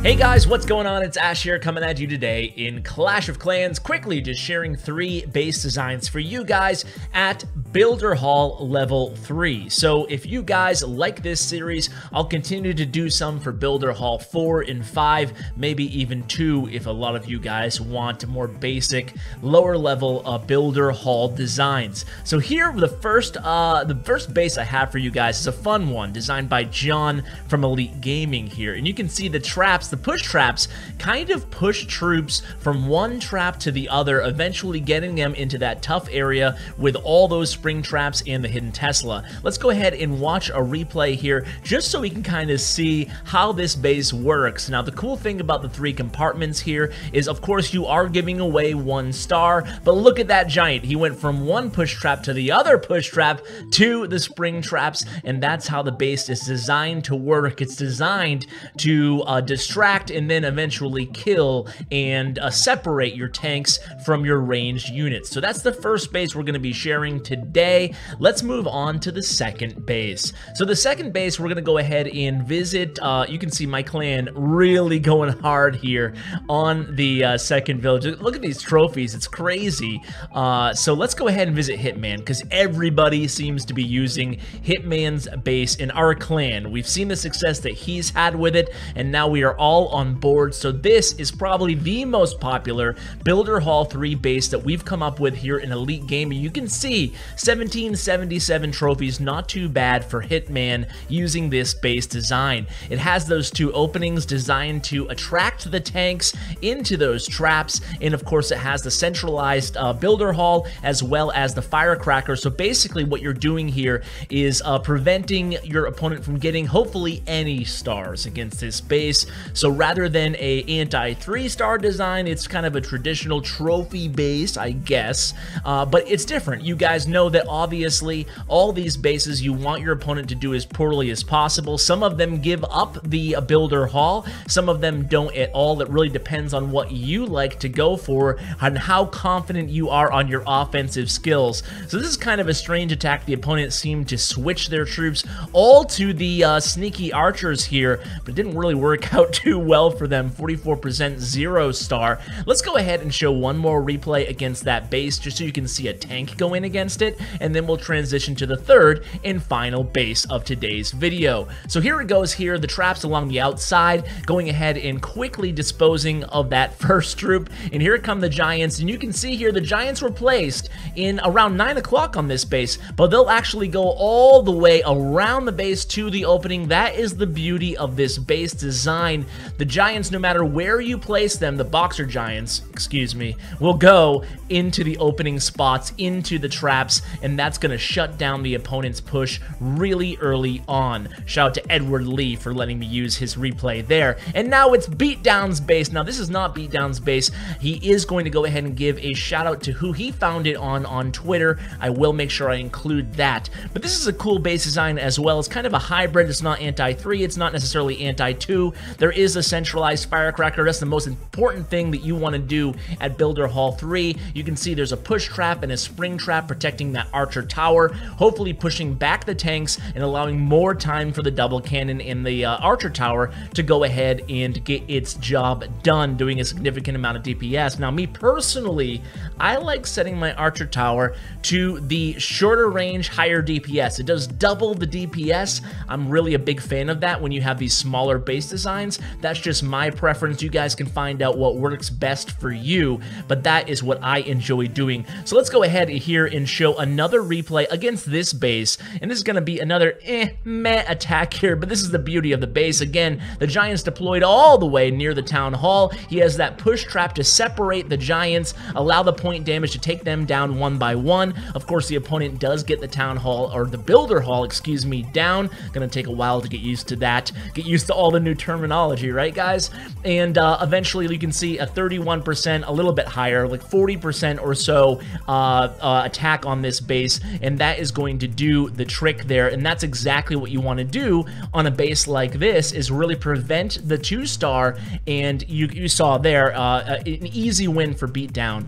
Hey guys, what's going on? It's Ash here coming at you today in Clash of Clans, quickly just sharing 3 base designs for you guys at Builder Hall level 3. So if you guys like this series, I'll continue to do some for Builder Hall 4 and 5, maybe even 2 if a lot of you guys want more basic, lower level Builder Hall designs. So here, the first base I have for you guys is a fun one designed by John from Elite Gaming here, and you can see the traps, the push traps, kind of push troops from one trap to the other, eventually getting them into that tough area with all those spring traps and the hidden Tesla. Let's go ahead and watch a replay here just so we can kind of see how this base works. Now, the cool thing about the 3 compartments here is, of course, you are giving away 1 star, but look at that giant. He went from one push trap to the other push trap to the spring traps, and that's how the base is designed to work. It's designed to distract and then eventually kill and separate your tanks from your ranged units. So that's the first base we're going to be sharing today. Let's move on to the second base. So the second base, we're going to go ahead and visit. You can see my clan really going hard here on the second village. Look at these trophies. It's crazy. So let's go ahead and visit Hitman, because everybody seems to be using Hitman's base in our clan. We've seen the success that he's had with it, and now we are all on board. So this is probably the most popular Builder Hall 3 base that we've come up with here in Elite Gaming. You can see 1777 trophies, not too bad for Hitman using this base design. It has those 2 openings designed to attract the tanks into those traps, and of course it has the centralized Builder Hall as well as the firecracker. So basically what you're doing here is preventing your opponent from getting hopefully any stars against this base. So rather than a anti-3-star design, it's kind of a traditional trophy base, I guess, but it's different. You guys know that obviously all these bases, you want your opponent to do as poorly as possible. Some of them give up the Builder Hall, some of them don't at all. It really depends on what you like to go for and how confident you are on your offensive skills. So this is kind of a strange attack. The opponent seemed to switch their troops all to the sneaky archers here, but it didn't really work out too well for them. 44% 0 star. Let's go ahead and show one more replay against that base just so you can see a tank go in against it, and then we'll transition to the third and final base of today's video. So here it goes here, the traps along the outside, going ahead and quickly disposing of that first troop, and here come the giants, and you can see here the giants were placed in around 9 o'clock on this base, but they'll actually go all the way around the base to the opening. That is the beauty of this base design. The giants, no matter where you place them, the boxer giants, excuse me, will go into the opening spots, into the traps, and that's going to shut down the opponent's push really early on. Shout out to Edward Lee for letting me use his replay there. And now it's Beatdowns base. Now this is not Beatdowns base. He is going to go ahead and give a shout out to who he found it on Twitter. I will make sure I include that. But this is a cool base design as well. It's kind of a hybrid. It's not anti-3. It's not necessarily anti-2. There is a centralized firecracker. That's the most important thing that you want to do at Builder Hall 3. You can see there's a push trap and a spring trap protecting that archer tower, hopefully pushing back the tanks and allowing more time for the double cannon in the archer tower to go ahead and get its job done, doing a significant amount of DPS. Now, me personally, I like setting my archer tower to the shorter range, higher DPS. It does double the DPS. I'm really a big fan of that when you have these smaller base designs. That's just my preference. You guys can find out what works best for you, but that is what I enjoy doing. So let's go ahead here and show another replay against this base, and this is going to be another meh attack here, but this is the beauty of the base. Again, the giants deployed all the way near the town hall. He has that push trap to separate the giants, allow the point damage to take them down one by one. Of course, the opponent does get the town hall, or the Builder Hall, excuse me, down. Gonna take a while to get used to that, get used to all the new terminology, right guys? And eventually you can see a 31%, a little bit higher, like 40% or so attack on this base, and that is going to do the trick there. And that's exactly what you want to do on a base like this, is really prevent the 2-star, and you saw there an easy win for Beatdown.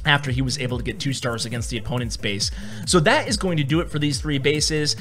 after he was able to get 2 stars against the opponent's base. So that is going to do it for these 3 bases.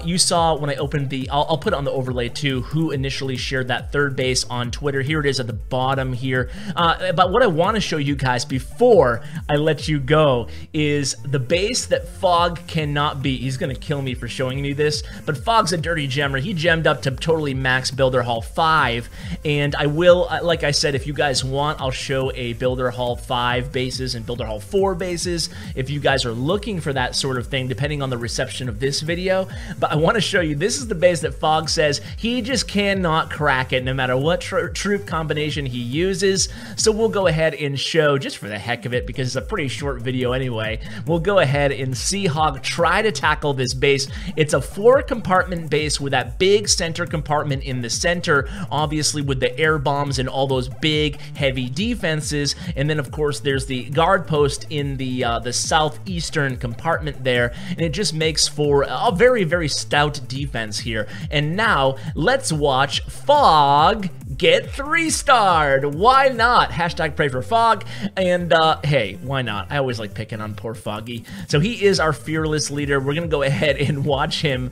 You saw when I opened the, I'll put it on the overlay too, who initially shared that 3rd base on Twitter. Here it is at the bottom here. But what I want to show you guys before I let you go is the base that Fog cannot beat. He's going to kill me for showing you this, but Fog's a dirty gemmer. He gemmed up to totally max Builder Hall 5, and I will, like I said, if you guys want, I'll show a Builder Hall 5 bases and Builder Hall 4 bases if you guys are looking for that sort of thing, depending on the reception of this video. But I want to show you, this is the base that Fog says he just cannot crack it no matter what troop combination he uses. So we'll go ahead and show, just for the heck of it, because it's a pretty short video anyway, we'll go ahead and see Hog try to tackle this base. It's a 4-compartment base with that big center compartment in the center, obviously with the air bombs and all those big heavy defenses, and then of course there's the guard post in the southeastern compartment there, and it just makes for a very, very stout defense here. And now let's watch Fog get 3-starred. Why not? Hashtag pray for Fog. And hey, why not? I always like picking on poor Foggy. So he is our fearless leader. We're gonna go ahead and watch him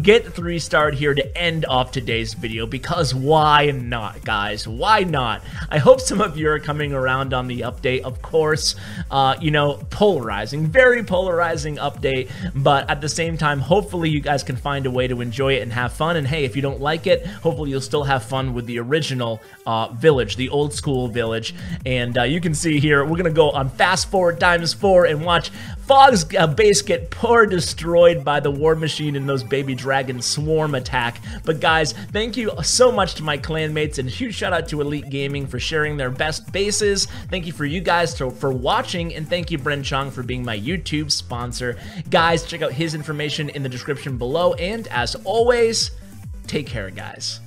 get 3-starred here to end off today's video, because why not, guys? Why not? I hope some of you are coming around on the update. Of course, you know, polarizing, very polarizing update, but at the same time, hopefully you guys can find a way to enjoy it and have fun. And hey, if you don't like it, hopefully you'll still have fun with the original village, the old school village. And you can see here, we're gonna go on fast forward ×4 and watch Fog's base get destroyed by the war machine in those baby dragon swarm attack. But guys, thank you so much to my clanmates, and huge shout out to Elite Gaming for sharing their best bases. Thank you for you guys for watching, and thank you Bren Chong for being my YouTube sponsor. Guys, check out his information in the description below, and as always, take care, guys.